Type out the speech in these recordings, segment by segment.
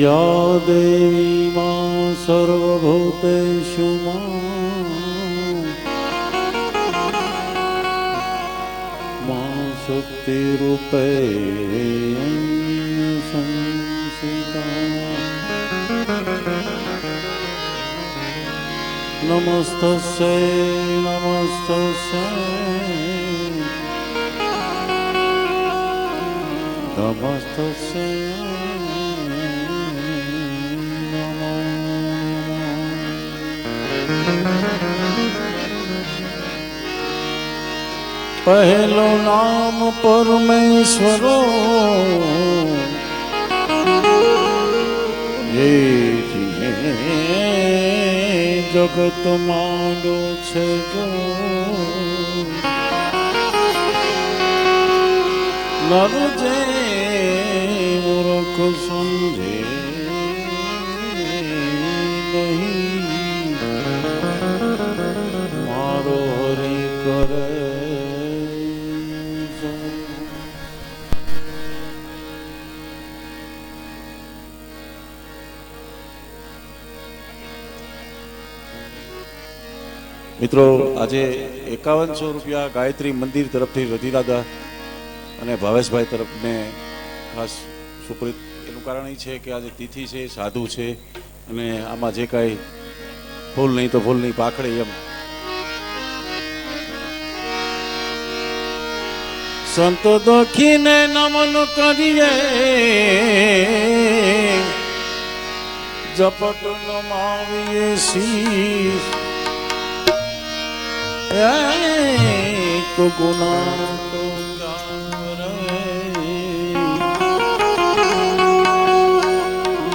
या देवी मां सर्वभूतेषु मां शक्तिरूपेण संस्थिता नमस्तस्यै नमस्तस्यै नमस्तस्यै पहलो नाम परमेश्वरो ये जगत मांडो छे जो नर जे मूर्ख समझे नहीं मारो हरि करे મિત્રો આજે 5100 રૂપિયા ગાયત્રી મંદિર તરફથી રધિરાદા અને ભાવેશભાઈ તરફને ખાસ સુપ્રિત. એનું કારણ એ છે કે આજે તિથિ છે, સાધુ છે અને આમાં જે કાંઈ ફૂલ નહીં તો ફૂલની પાખડી એમ. સંત દખીને નમન કરીએ ઝપટ નમાવીએ શીશ एक गुना तो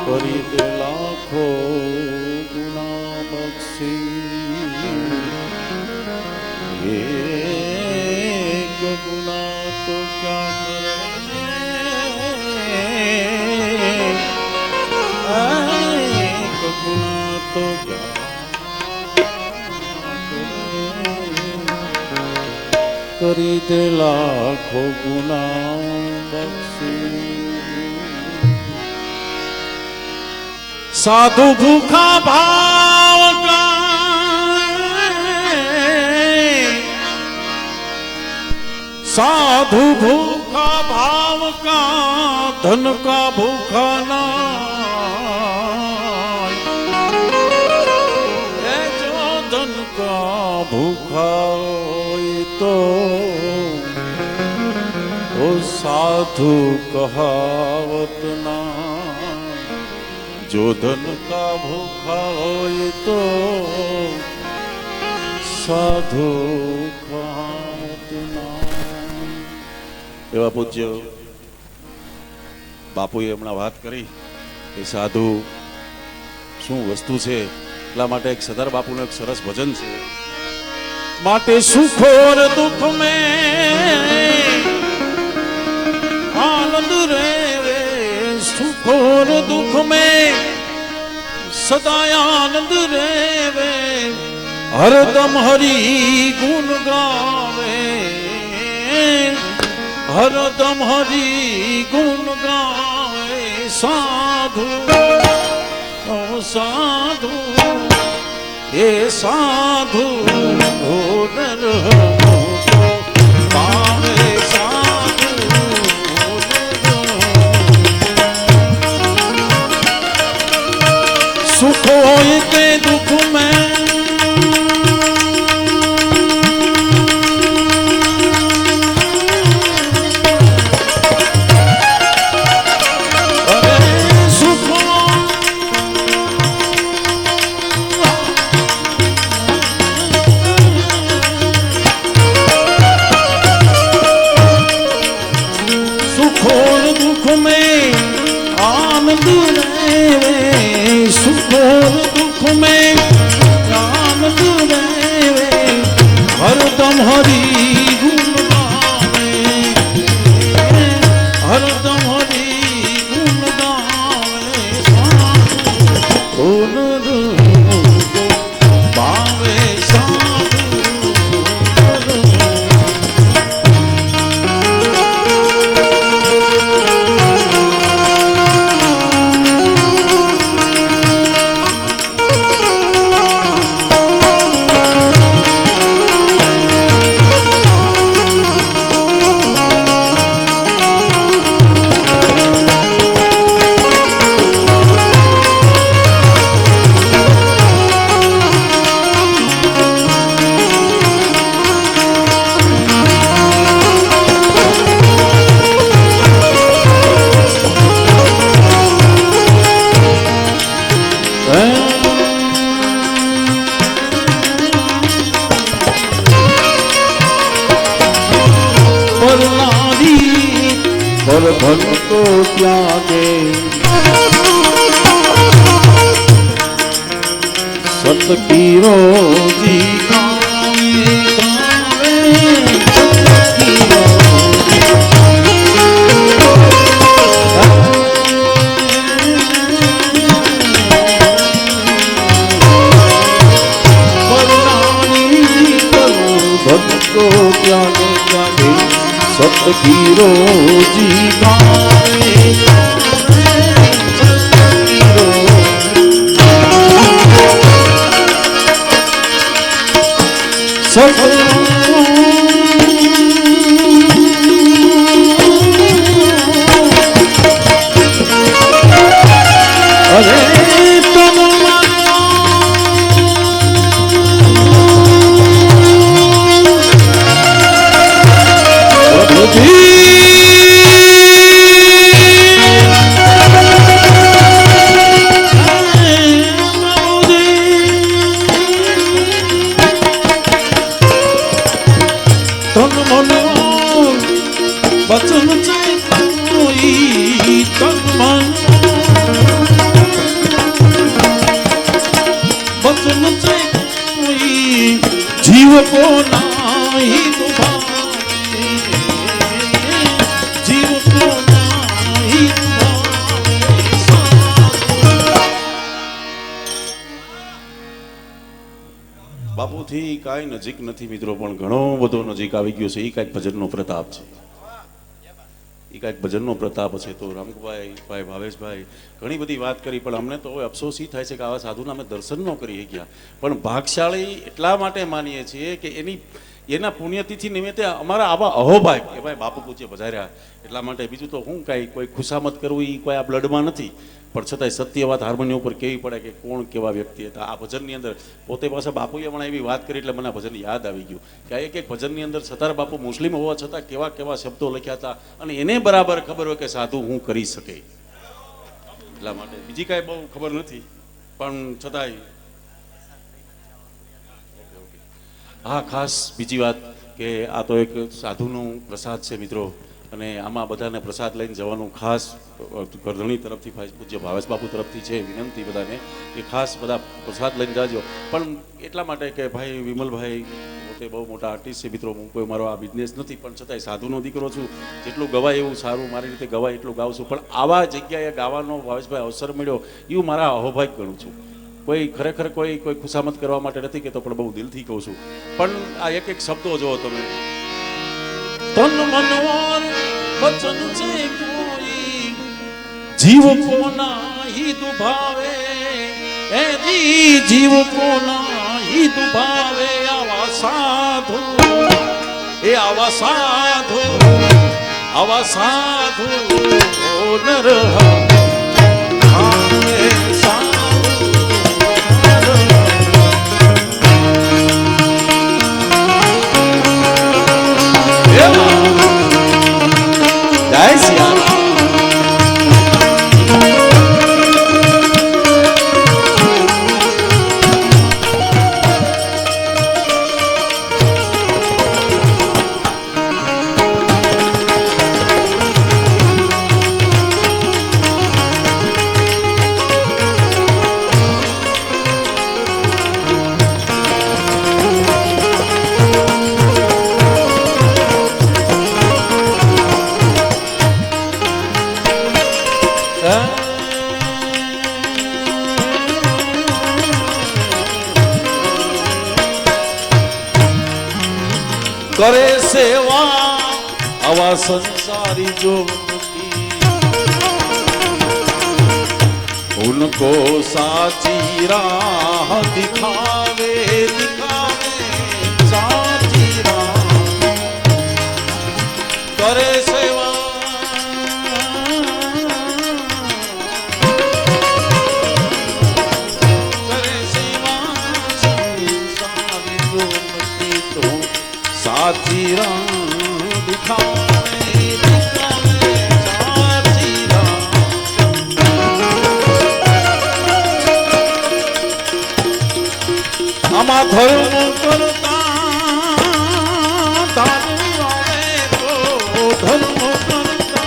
परित लाखो गुना बख्शी एक गुना तो क्या एक गुना तो क्या કરી દે લાખો ગુના બક્ષી. સાધુ ભૂખા ભાવ કા સાધુ ભૂખા ભાવ કા ધન કા ભૂખા ના જો ધન કા ભૂખા तो ओ साधु कहावत ना जो धन का भूखा होय तो साधु कहावत ना. एवा पूज्य બાપુએ હમણાં વાત કરી કે સાધુ શું વસ્તુ છે, એટલા માટે એક સરદાર બાપુનું એક સરસ ભજન છે. माटे सुख और दुख में आनंद रे सुख और दुख में सदा आनंद रे हरदम हरि गुण गावे हरदम हरि गुण गावे साधु ओ साधु ये साधु भोदर पावे साधु सुख होय के दुख में ધન કો ત્યાગે સતકીરો જી सतगीरो जी गाए अरे तुम बचन कोई तन मन बचन कोई जीव को नाही दुभावे जीव को नाही बापू थी काई नजीक नहीं मित्रों पण घणो बधो नजीक आवी गयो छे। ई काई भजननो प्रताप छे, એ કાંઈક ભજનનો પ્રતાપ છે। તો રામકુભાઈ ભાઈ ભાવેશભાઈ ઘણી બધી વાત કરી, પણ અમને તો અફસોસ એ થાય છે કે આવા સાધુના અમે દર્શન ન કરી ગયા। પણ ભાગશાળી એટલા માટે માનીએ છીએ કે એના પુણ્યતિથિ નિમિત્તે અમારા આવા અહોભાઈ કે ભાઈ બાપુ પૂજ્ય પધાર્યા એટલા માટે। બીજું તો હું કાંઈ કોઈ ખુશામત કરવું એ કોઈ આ બ્લડમાં નથી, પણ છતાંય સત્ય વાત હાર્મોનિયમ ઉપર કહેવી પડે કે કોણ કેવા વ્યક્તિ હતા। આ ભજનની અંદર પોતે પાછા બાપુએ પણ એવી વાત કરી એટલે મને આ ભજન યાદ આવી ગયું કે આ એક ભજનની અંદર સતાર બાપુ મુસ્લિમ હોવા છતાં કેવા કેવા શબ્દો લખ્યા હતા, અને એને બરાબર ખબર હોય કે સાધુ હું કરી શકે એટલા માટે। બીજી કાંઈ બહુ ખબર નથી, પણ છતાંય હા ખાસ બીજી વાત કે આ તો એક સાધુનો પ્રસાદ છે મિત્રો, અને આમાં બધાને પ્રસાદ લઈને જવાનું ખાસ ગરધણી તરફથી પૂજ્ય ભાવેશ બાપુ તરફથી છે વિનંતી બધાને કે ખાસ બધા પ્રસાદ લઈને જાજો। પણ એટલા માટે કે ભાઈ વિમલભાઈ પોતે બહુ મોટા આર્ટિસ્ટ છે મિત્રો, હું કોઈ મારો આ બિઝનેસ નથી, પણ છતાંય સાધુનો દીકરો છું, જેટલું ગવાય એવું સારું મારી રીતે ગવાય એટલું ગાઉં છું। પણ આવા જગ્યાએ ગાવાનો ભાવેશભાઈ અવસર મળ્યો એવું મારા અહોભાઈ ગણું છું। કોઈ ખરેખર કોઈ ખુશામત કરવા માટે નથી કહેતો, પણ બહુ દિલથી કહું છું। પણ આ એક એક શબ્દો જુઓ તમે, તન મનોર વચન છે કોઈ જીવ કો નાહી દુભાવે એ જીવ કો નાહી દુભાવે આવા સાધુ એ આવા સાધુ નર જય શ્રી करे सेवा आवा संसारी जो उनको साची राह दिखावे साची राह करे सेवा संसारी जो तो साची राह दिखावे साची राह आमा धर्म करता तारू आवे तो धर्म करता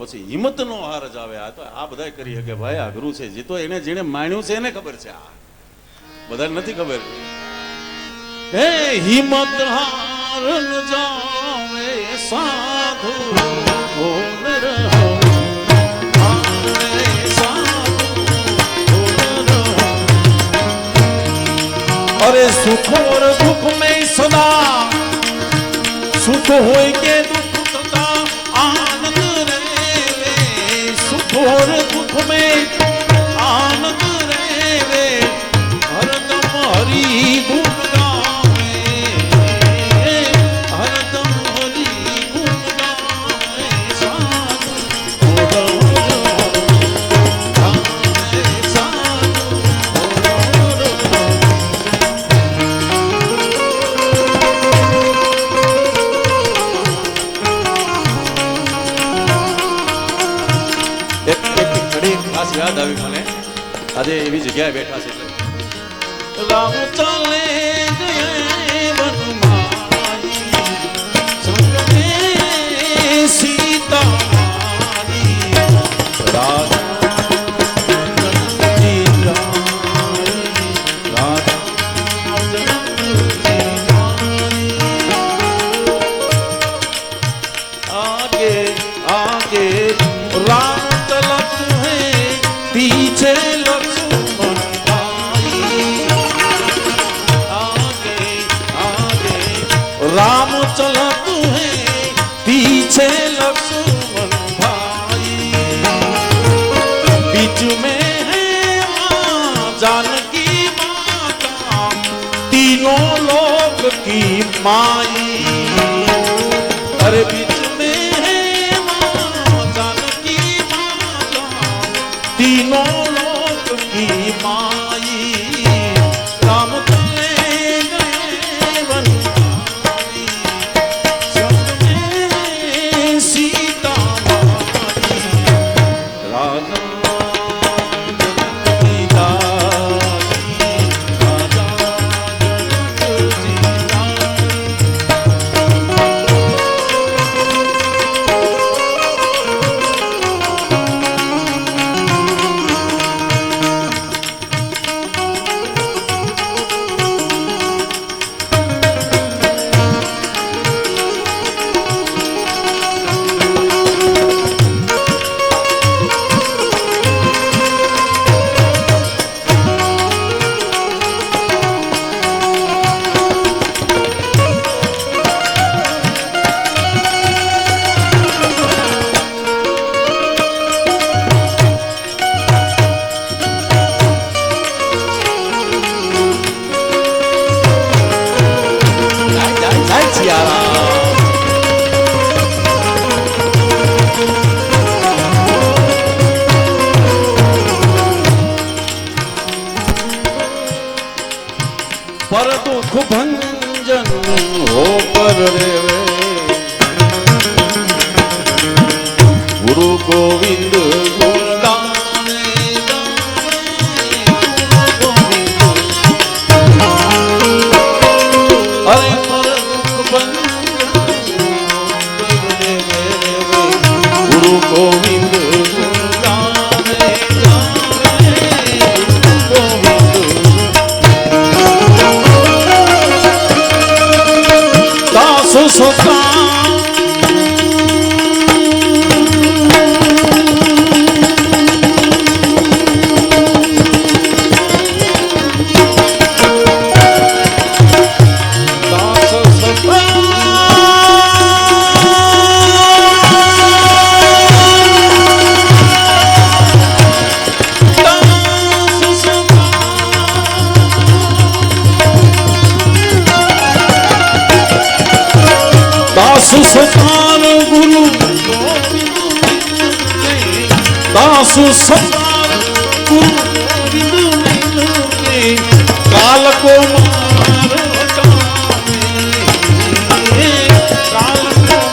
પછી હિંમત નો હાર જ આવે. આ તો આ બધા કરી શકે ભાઈ, અઘરું છે. જે તો એને જેને માણ્યું છે એને ખબર છે, આ બધાને નથી ખબર. હે હિંમત હાર ન જાવે સાધુ अरे सुख और दुख में सदा सुख होय के दुख तथा आनंद रेवे, सुख और दुख में आनंद रेवे, हरदम हरि गुण गावे, हरदम हरि गुण गावे साधु યાદ આવી મને. આજે એવી જગ્યાએ બેઠા છે. રામ ચાલે સીતા आगे आगे राम चलत है पीछे लक्ष्मण भाई, आगे आगे राम चलत है पीछे लक्ष्मण भाई, बीच में है मां जानकी माता तीनों लोक की माई, अरे बीच में है मां जानकी माता तीनों लोक की माई, राम चले गए वनवासी, संग में सीता माई, राधा जनक दासी, राजा जनक जी पर दुख भंजन हो पर रेवे, गुरु गोविंद गुण गावे अरे पर दुख भंजन गुरु गोविंद गुण गावे दास सता सतार गुरु दास सतार गुरु गोविंद काल को मार काल को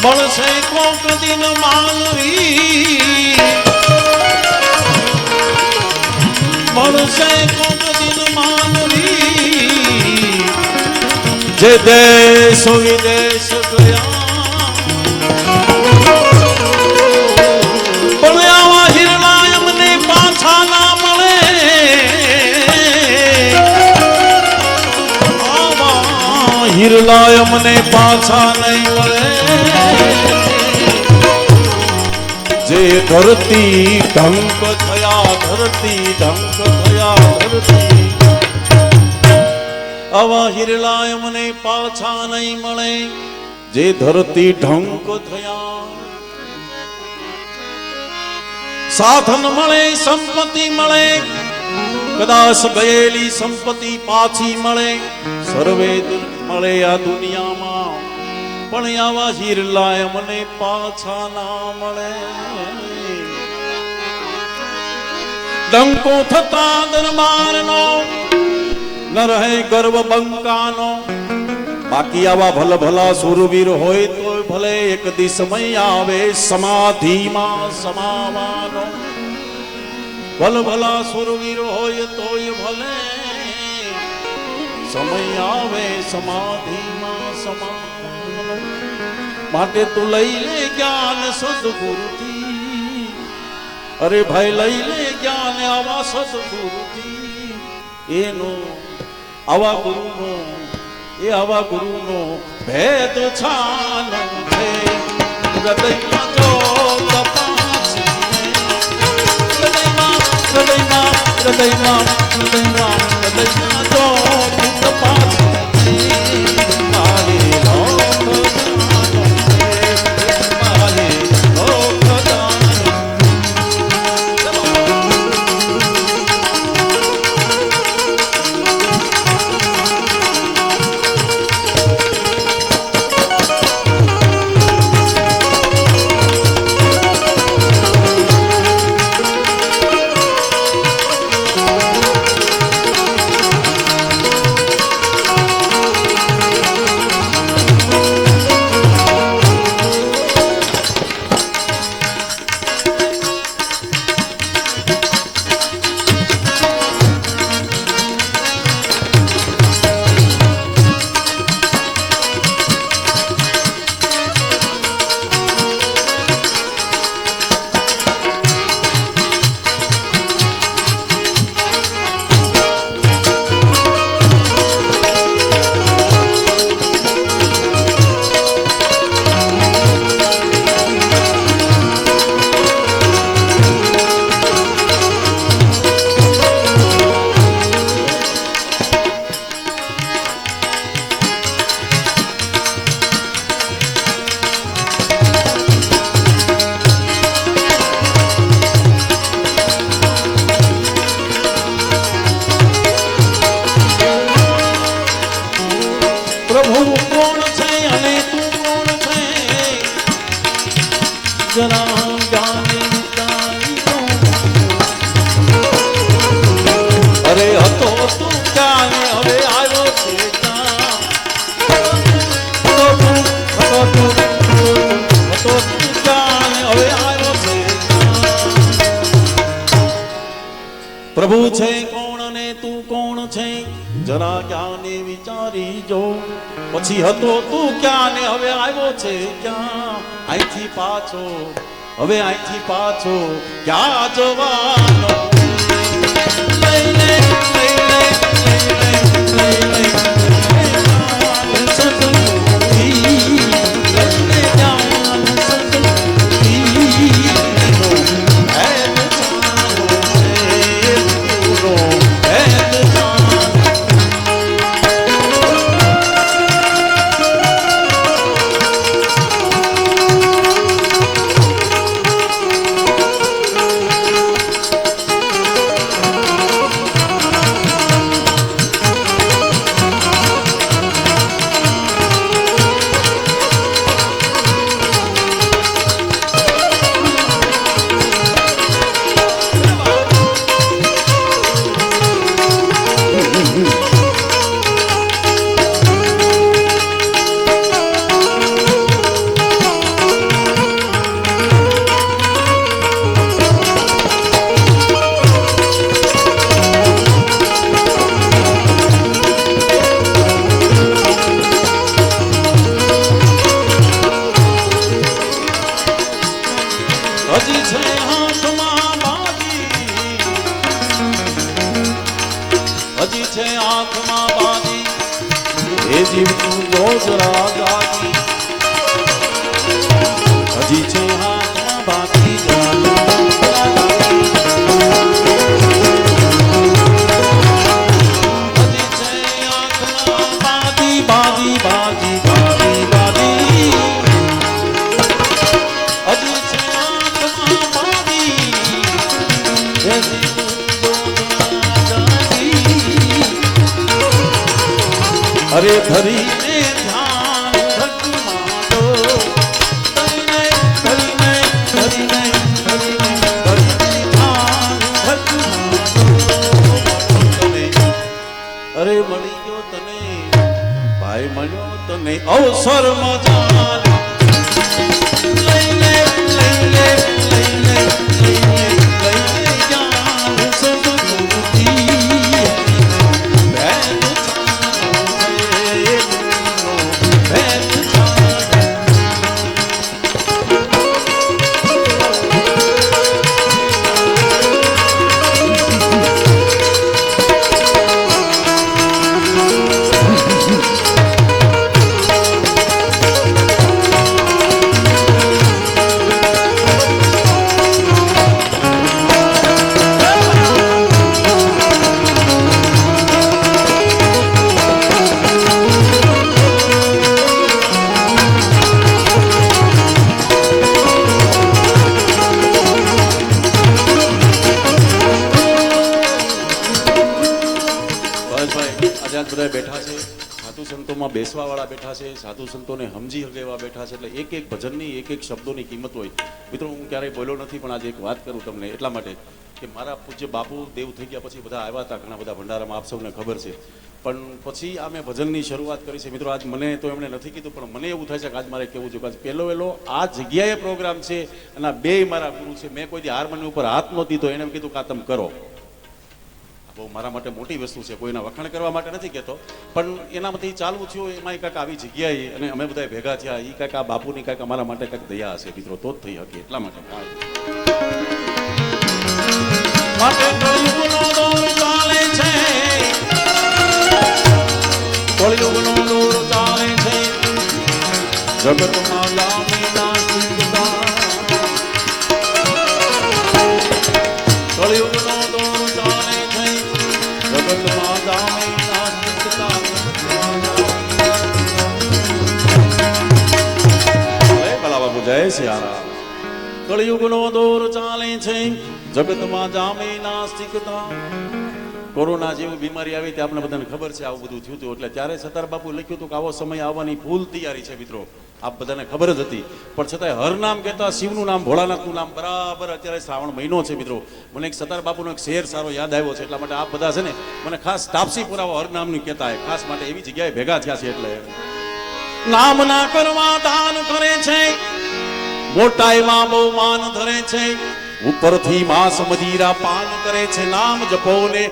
મળશે કોક દિન માનવી, મળશે કોક દિન માનવી, જે દેશ વિદેશ ગયા પણ આવા હિરણા એમને પાછા ના મળે, આવા હિરલા અમને પાછા નહીં મળે, જે ધરતી ઢંક થયા, ધરતી ઢંક થયા, ધરતી આવા હિરલા અમને પાછા નહીં મળે, જે ધરતી ઢંક થયા. સાધન મળે, સંપત્તિ મળે, કદાચ ગયેલી સંપત્તિ પાછી મળે, સર્વે મળે આ દુનિયામાં, પણ આવા હિરલા અમને પાછા ના મળે. ડંકો થતા દરબારનો ન રહે ગર્વ બંકાનો, બાકી આવા ભલા સુરવીર હોય તો ભલે એક દી સમય આવે સમાધિમાં સમાવાનો, ભલા સુરવીર હોય તોય ભલે સમય આવે સમાધિમાં સમાવાનો. માટે તું લઈ લે જ્ઞાન સદગુરુથી, અરે ભાઈ લઈ લે જ્ઞાન આવા સદગુરુથી, એનો આવા ગુરુનો એ આવા ગુરુનો ભેદ છાનો છે. હૃદયમાં જો તપાસીને, હૃદયમાં હૃદયમાં હૃદયમાં હૃદયમાં હૃદયમાં જો તપાસીને, મારે લોક જાનો છે, મારે લોક જાનો. પ્રભુ કોણ છે અને તું કોણ છે, જરા જાણે વિચારી લો. અરે હતો તું ક્યાં ને હવે આવ્યો છે ક્યાં, હતો તું ક્યાં ને હવે આવ્યો છે ક્યાં. પ્રભુ છે કોણ અને તું કોણ છે, જરા જ્ઞાને વિચારી જો. પછી હતો તું ક્યાં ને હવે આવ્યો છે ક્યાં, અહીંથી પાછો હવે અહીંથી પાછો ક્યાં જવાનો. લઈ લે લઈ લે લઈ લે લઈ લે શિવનું જોજ રાજાજી હજી છે હાથમાં બાકી જાનું અરે ધરીને ધ્યાન ધકમાતો ધરીને ધરીને ધરીને ધરીને ધ્યાન ધકમાતો તને અરે મળી ગયો તને ભાઈ મળ્યો તને અવસર મજાન લઈને લઈને લઈને લઈને લઈને જ્ઞાન સદગુરુજી બધા બેઠા છે, સાધુ સંતોમાં બેસવા વાળા બેઠા છે, સાધુ સંતોને સમજી શકે એવા બેઠા છે, એટલે એક એક ભજનની એક એક શબ્દોની કિંમત હોય. મિત્રો હું ક્યારેય બોલ્યો નથી, પણ આજે એક વાત કરું તમને એટલા માટે કે મારા પૂજ્ય બાપુ દેવ થઈ ગયા પછી બધા આવ્યા હતા ઘણા બધા ભંડારામાં, આપ સૌને ખબર છે. પણ પછી આ મેં ભજનની શરૂઆત કરી છે. મિત્રો આજ મને તો એમણે નથી કીધું, પણ મને એવું થાય છે કે આજ મારે કેવું છે કે પહેલો વહેલો આ જગ્યાએ પ્રોગ્રામ છે અને બે મારા ગુરુ છે. મેં કોઈ દી હારમોનિયમ ઉપર હાથ નહોતી તો એને એમ કીધું કે આ તમે કરો. બહુ મારા માટે મોટી વસ્તુ છે, કોઈના વખાણ કરવા માટે નથી કહેતો, પણ એનામાંથી ચાલવું થયું એમાં કાંઈક આવી જગ્યાએ અને અમે બધા ભેગા થયા, એ કાંઈક આ બાપુની કાંઈક અમારા માટે કાંઈક દયા હશે મિત્રો, તો જ થઈ શકે એટલા માટે. કળિયુગનો દોર ચાલે છે, કળિયુગનો દોર ચાલે છે, જગતમાં લાંબી નાસ્તિકતા. કળિયુગનો દોર ચાલે છે, જગતમાં લાંબી નાસ્તિકતા. ભલા બાપુ જય સિયારામ. કળિયુગનો દોર ચાલે છે, જગતમાં જામે નાસ્તિકતા. કોરોના જેવી બીમારી આવી તે આપણે બધાને ખબર છે, આવું બધું થયું હતું. એટલે ત્યારે સતાર બાપુ લખ્યું હતું કે આવો સમય આવવાની ફૂલ તૈયારી છે મિત્રો, આપ બધાને ખબર જ હતી. પણ છતાંય હર નામ કહેતા શિવનું નામ, ભોળાનાથનું નામ બરાબર. અત્યારે શ્રાવણ મહિનો છે મિત્રો, મને એક સતાર બાપુનો એક શેર સારો યાદ આવ્યો છે, એટલા માટે આપ બધા છે ને મને ખાસ તાપસી પુરાવો હર નામનું કહેતા હોય, ખાસ માટે એવી જગ્યાએ ભેગા થયા છે. એટલે નામ ના કરવા દાન કરે છે, મોટાઈમાં બહુ માન ધરે છે, ઉપરથી માંસ મદિરા પાન કરે છે, નામ જપો ને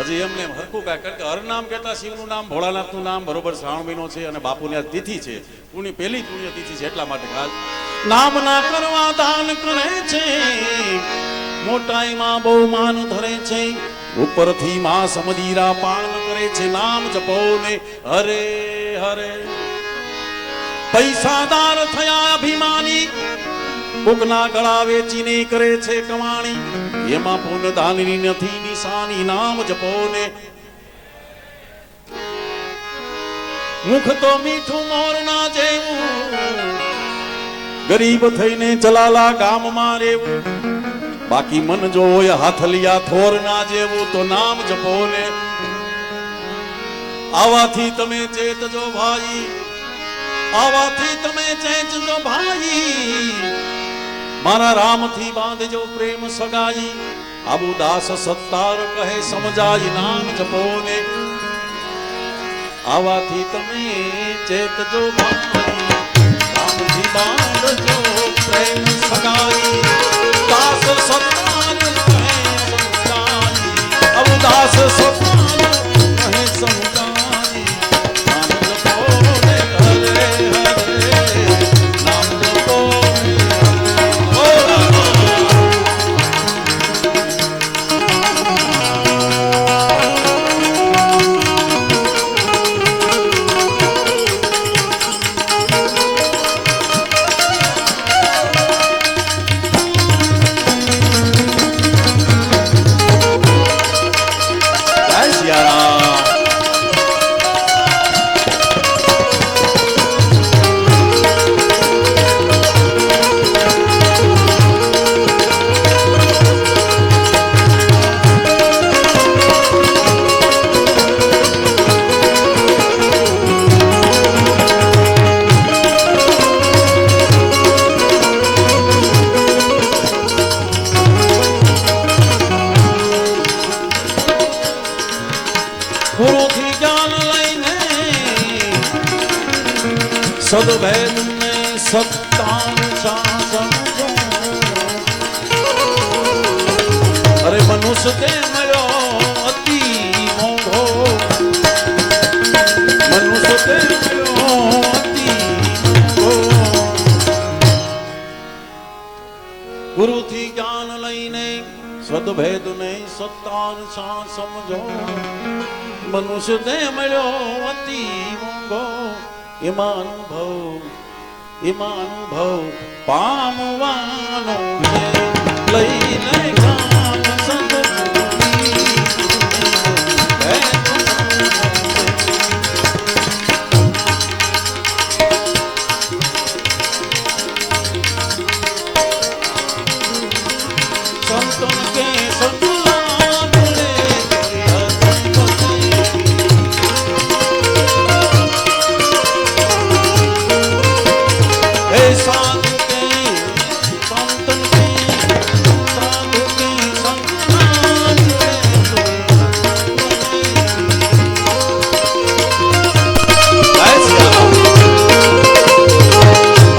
હજી એમને હરખું કાંઈ. કારણ કે હર નામ કહેતા શિવનું નામ, ભોળાનાથનું નામ, બરોબર શ્રાવણ મહિનો છે અને બાપુની આ તિથિ છે, પહેલી પુણ્ય તિથિ છે, એટલા માટે નામ ના કરવા દાન કરે છે, મોટાઈમાં બહુ માન ધરે છે, ઉપરથી માંસ મદિરા પાન કરે છે, નામ જપો ને હરે હરે. પૈસાદાર થયા અભિમાની, કોકના ગળા વેચીને કરે છે કમાણી, એમાં પુન દાનની નથી નિશાની, નામ જપો ને. મુખ તો મીઠું મોરના જેવું, ગરીબ થઈને ચલાલા ગામમાં રહેવું, બાકી મન જો હોય હાથલિયા થોરના જેવું, તો નામ જપો ને. આવાથી તમે ચેતજો ભાઈ, આવાથી તમે ચેતજો ભાઈ, મારા રામથી બાંધજો પ્રેમ સગાઈ, આબુ દાસ સત્તાર કહે સમજાય, નામ જપો ને. આવાથી તમે ચેતજો ભાઈ, રામથી બાંધજો પ્રેમ સગાઈ, દાસ સત્તાર કહે સમજાય, આબુ દાસ સત્તાર કહે સમજાય. સદભેદ ને સત્તાન શાસન અરે મનુષ્ય તે મળ્યો અતિ મોંઘો મનુષ્ય તે મળ્યો અતિ મોંઘો ગુરુથી જ્ઞાન લઈને સદભેદ ને સત્તાન શા સમજો મનુષ્ય તે મળ્યો અતિ મોંઘો એમાં અનુભવ પામવાનો છે લઈને કામ સદગુરુની સંતન કે સંગલાપ રે હે સાધુ કે સંતન કે સાધુ કે સંગલાપ રે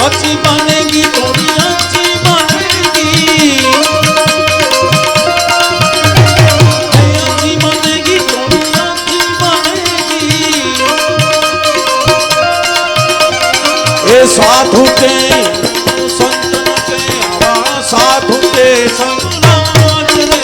अच्छी बनेगी थोड़ी अच्छी बनेगी साधु के संतन के आवा साधु के संगनाज रे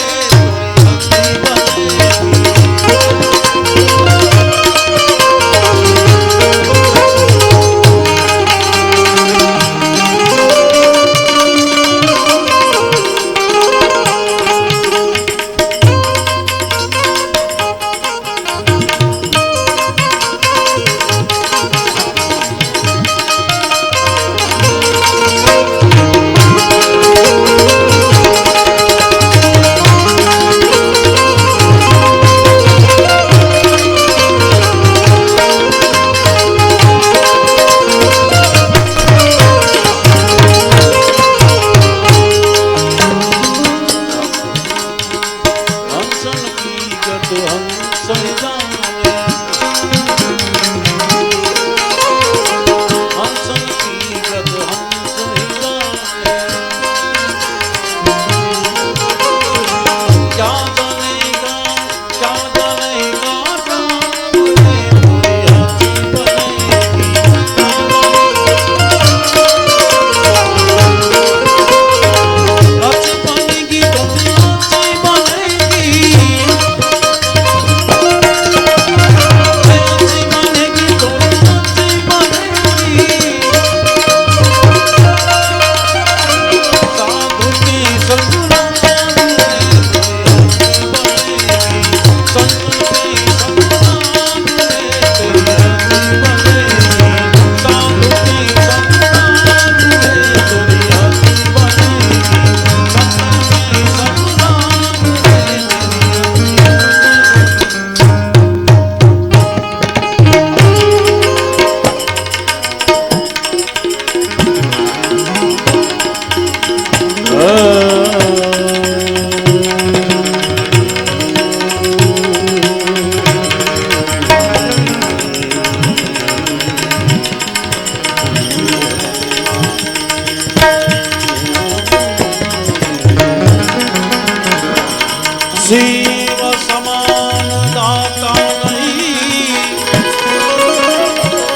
शिव समान दाता नहीं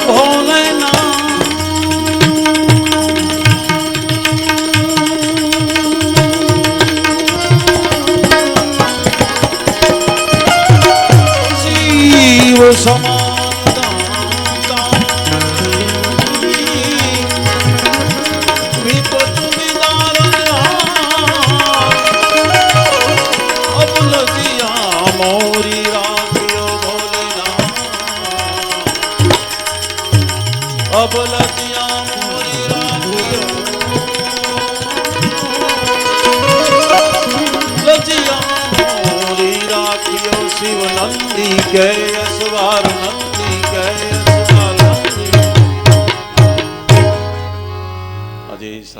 भोलेनाथ शिव समान दाता नहीं विपत मोरी राखियो भोलेनाथ अब लजिया मोरी राखियो लजिया मोरी राखियो शिव नंदी के असवार नंदी के असवार नंदी अजय